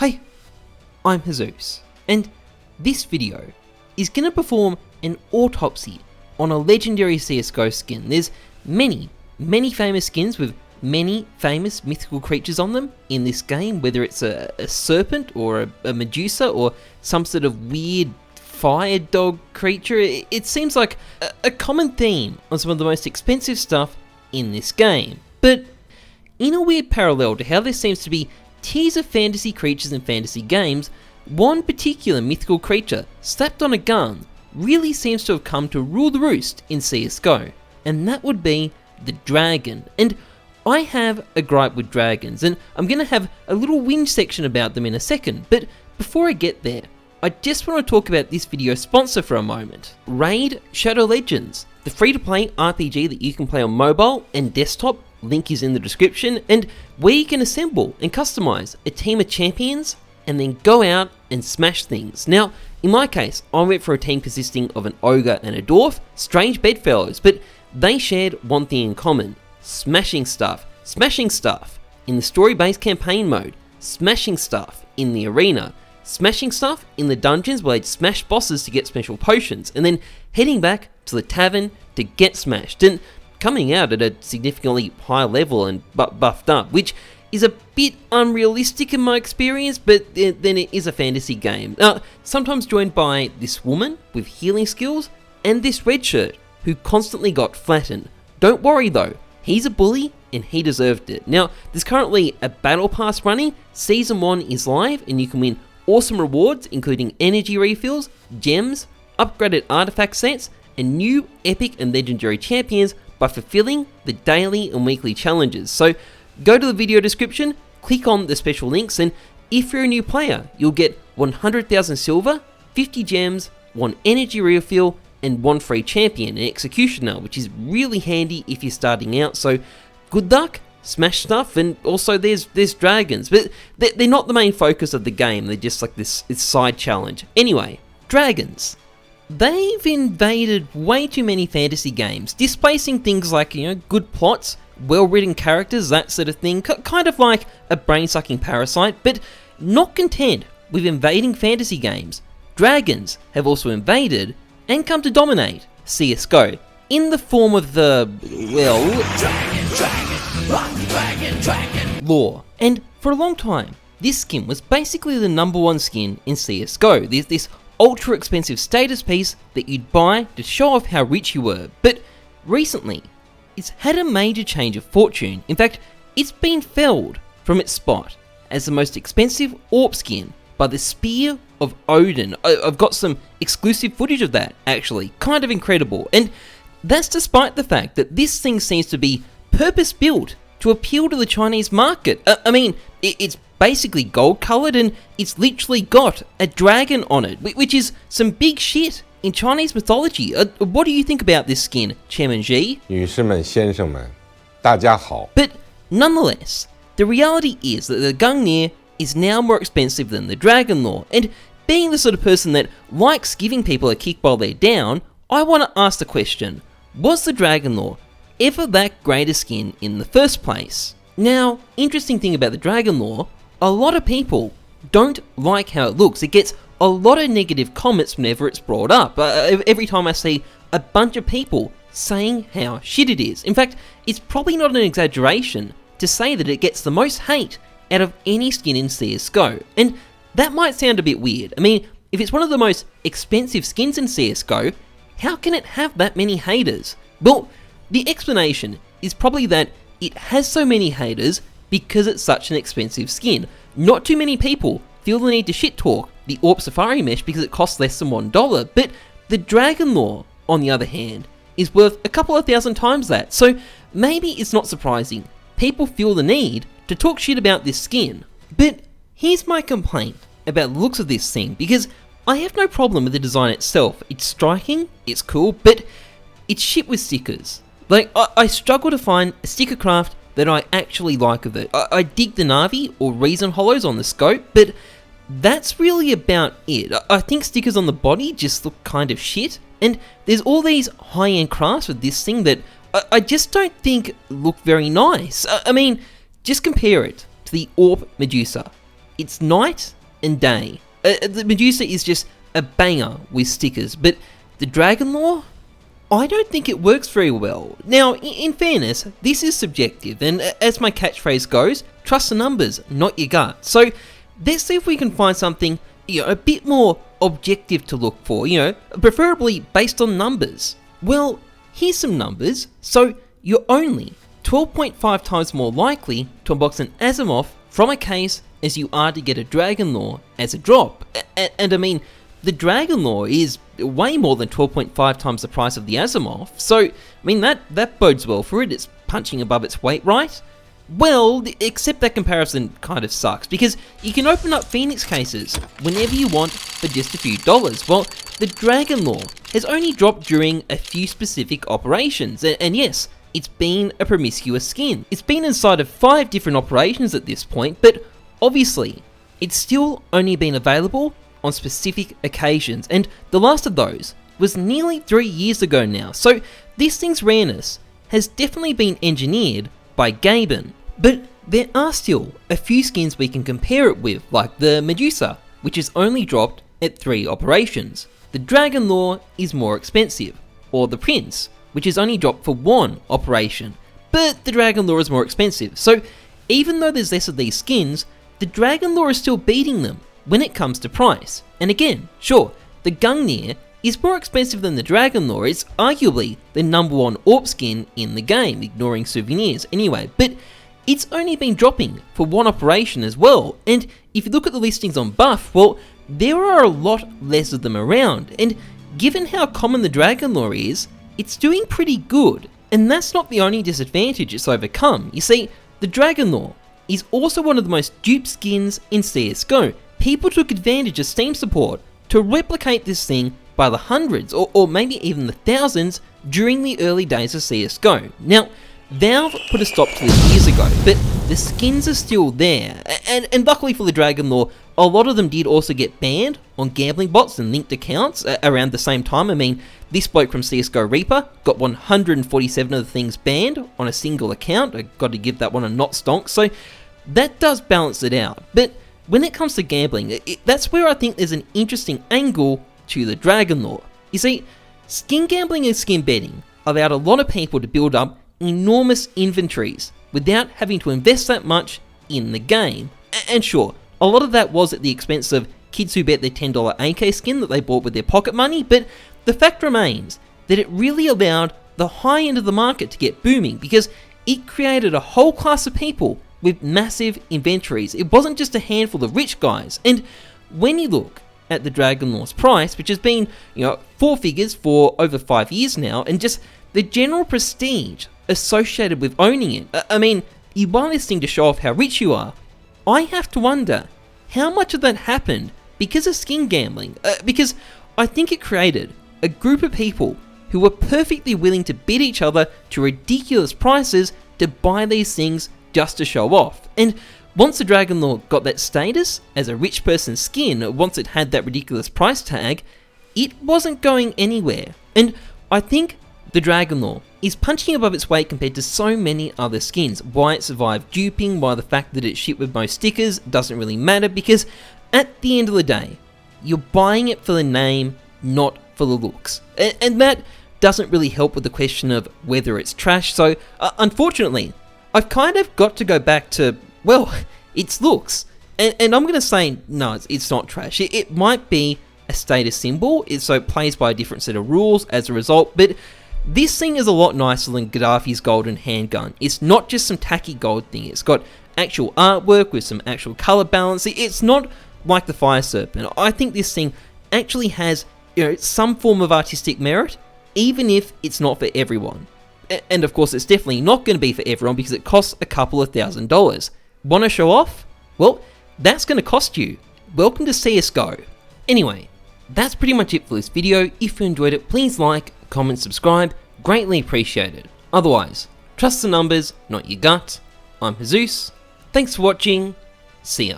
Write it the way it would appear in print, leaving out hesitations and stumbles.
Hi, I'm Heyzeus, and this video is going to perform an autopsy on a legendary CSGO skin. There's many famous skins with many famous mythical creatures on them in this game, whether it's a serpent or a Medusa or some sort of weird fire dog creature. It seems like a common theme on some of the most expensive stuff in this game. But in a weird parallel to how there seems to be tiers of fantasy creatures in fantasy games, one particular mythical creature slapped on a gun really seems to have come to rule the roost in CSGO, and that would be the dragon. And I have a gripe with dragons, and I'm going to have a little whinge section about them in a second, but before I get there, I just want to talk about this video sponsor for a moment. Raid Shadow Legends, the free-to-play RPG that you can play on mobile and desktop, link is in the description, and where you can assemble and customize a team of champions and then go out and smash things. Now, in my case, I went for a team consisting of an ogre and a dwarf, strange bedfellows, but they shared one thing in common: smashing stuff in the story-based campaign mode, smashing stuff in the arena, smashing stuff in the dungeons where they'd smash bosses to get special potions, and then heading back to the tavern to get smashed, and coming out at a significantly higher level and buffed up, which is a bit unrealistic in my experience, but then it is a fantasy game. Sometimes joined by this woman with healing skills and this red shirt who constantly got flattened. Don't worry though, he's a bully and he deserved it. Now, there's currently a battle pass running. Season 1 is live and you can win awesome rewards including energy refills, gems, upgraded artifact sets, and new epic and legendary champions by fulfilling the daily and weekly challenges. So go to the video description, click on the special links, and if you're a new player, you'll get 100,000 silver, 50 gems, 1 energy refill, and 1 free champion, an executioner, which is really handy if you're starting out. So good luck, smash stuff, and also there's dragons, but they're not the main focus of the game. They're just like this side challenge. Anyway, dragons. They've invaded way too many fantasy games, displacing things like, good plots, well-written characters, that sort of thing, kind of like a brain-sucking parasite. But not content with invading fantasy games, dragons have also invaded and come to dominate CSGO in the form of the, well, lore. And for a long time, this skin was basically the #1 skin in CSGO. There's this ultra expensive status piece that you'd buy to show off how rich you were. But recently, it's had a major change of fortune. In fact, it's been felled from its spot as the most expensive AWP skin by the Spear of Odin. I've got some exclusive footage of that, actually. Kind of incredible. And that's despite the fact that this thing seems to be purpose-built to appeal to the Chinese market. I mean, it's basically gold-coloured and it's literally got a dragon on it, which is some big shit in Chinese mythology. What do you think about this skin, Chairman Xi? 女士们、先生们，大家好。 But nonetheless, the reality is that the Gungnir is now more expensive than the Dragon Lore, and being the sort of person that likes giving people a kick while they're down, I want to ask the question, was the Dragon Lore ever that great a skin in the first place? Now, interesting thing about the Dragon Lore, a lot of people don't like how it looks. It gets a lot of negative comments whenever it's brought up. Every time I see a bunch of people saying how shit it is. In fact, it's probably not an exaggeration to say that it gets the most hate out of any skin in CSGO. And that might sound a bit weird. I mean, if it's one of the most expensive skins in CSGO, how can it have that many haters? Well, the explanation is probably that it has so many haters because it's such an expensive skin. Not too many people feel the need to shit talk the AWP Safari Mesh because it costs less than $1, but the Dragon Lore, on the other hand, is worth a couple of thousand times that. So maybe it's not surprising people feel the need to talk shit about this skin. But here's my complaint about the looks of this thing, because I have no problem with the design itself. It's striking, it's cool, but it's shit with stickers. Like, I struggle to find a sticker craft that I actually like of it. I dig the Na'Vi or Reason Hollows on the scope, but that's really about it. I think stickers on the body just look kind of shit, and there's all these high-end crafts with this thing that I just don't think look very nice. I mean, just compare it to the AWP Medusa. it's night and day. The Medusa is just a banger with stickers, but the Dragon Lore, I don't think it works very well. Now, in fairness, this is subjective, and as my catchphrase goes, trust the numbers, not your gut. So let's see if we can find something a bit more objective to look for, preferably based on numbers. Well, here's some numbers. So you're only 12.5 times more likely to unbox an Asimov from a case as you are to get a Dragon Lore as a drop. And I mean, the Dragon Lore is way more than 12.5 times the price of the Asimov, so I mean that bodes well for it. It's punching above its weight, right? Well, except that comparison kind of sucks, because you can open up Phoenix cases whenever you want for just a few dollars. Well, the Dragon Lore has only dropped during a few specific operations, and yes, it's been a promiscuous skin. It's been inside of 5 different operations at this point, but obviously, it's still only been available on specific occasions, and the last of those was nearly 3 years ago now, so this thing's rareness has definitely been engineered by Gaben. But there are still a few skins we can compare it with, like the Medusa, which is only dropped at 3 operations. The Dragon Lore is more expensive, or the Prince, which is only dropped for 1 operation, but the Dragon Lore is more expensive, so even though there's less of these skins, the Dragon Lore is still beating them when it comes to price. And again, sure, the Gungnir is more expensive than the Dragon Lore. It's arguably the number 1 AWP skin in the game, ignoring souvenirs anyway, but it's only been dropping for 1 operation as well, and if you look at the listings on Buff, well, there are a lot less of them around, and given how common the Dragon Lore is, it's doing pretty good. And that's not the only disadvantage it's overcome. You see, the Dragon Lore is also one of the most duped skins in CSGO. People took advantage of Steam support to replicate this thing by the hundreds, or maybe even the thousands, during the early days of CSGO. Now, Valve put a stop to this years ago, but the skins are still there, and luckily for the Dragon Lore, a lot of them did also get banned on gambling bots and linked accounts around the same time. I mean, this bloke from CSGO Reaper got 147 of the things banned on a single account. I got to give that one a not stonk, so that does balance it out. But when it comes to gambling, that's where I think there's an interesting angle to the Dragon Lore. You see, skin gambling and skin betting allowed a lot of people to build up enormous inventories without having to invest that much in the game. And sure, a lot of that was at the expense of kids who bet their $10 AK skin that they bought with their pocket money, but the fact remains that it really allowed the high end of the market to get booming, because it created a whole class of people with massive inventories. It wasn't just a handful of rich guys. And when you look at the Dragon Lore's price, which has been 4 figures for over 5 years now, and just the general prestige associated with owning it, I mean, you buy this thing to show off how rich you are. I have to wonder how much of that happened because of skin gambling, because I think it created a group of people who were perfectly willing to bid each other to ridiculous prices to buy these things just to show off. And once the Dragon Lore got that status as a rich person's skin, once it had that ridiculous price tag, it wasn't going anywhere. And I think the Dragon Lore is punching above its weight compared to so many other skins. Why it survived duping, why the fact that it's shipped with most stickers doesn't really matter, because at the end of the day, you're buying it for the name, not for the looks. And that doesn't really help with the question of whether it's trash, so unfortunately, I've kind of got to go back to, well, its looks. And I'm going to say, no, it's not trash. It might be a status symbol, so it plays by a different set of rules as a result, but this thing is a lot nicer than Gaddafi's golden handgun. It's not just some tacky gold thing. It's got actual artwork with some actual color balance. It's not like the Fire Serpent. I think this thing actually has some form of artistic merit, even if it's not for everyone. And of course, it's definitely not going to be for everyone because it costs a couple of $1,000s. Want to show off? Well, that's going to cost you. Welcome to CSGO. Anyway, that's pretty much it for this video. If you enjoyed it, please like, comment, subscribe. Greatly appreciated. Otherwise, trust the numbers, not your gut. I'm Heyzeus. Thanks for watching. See ya.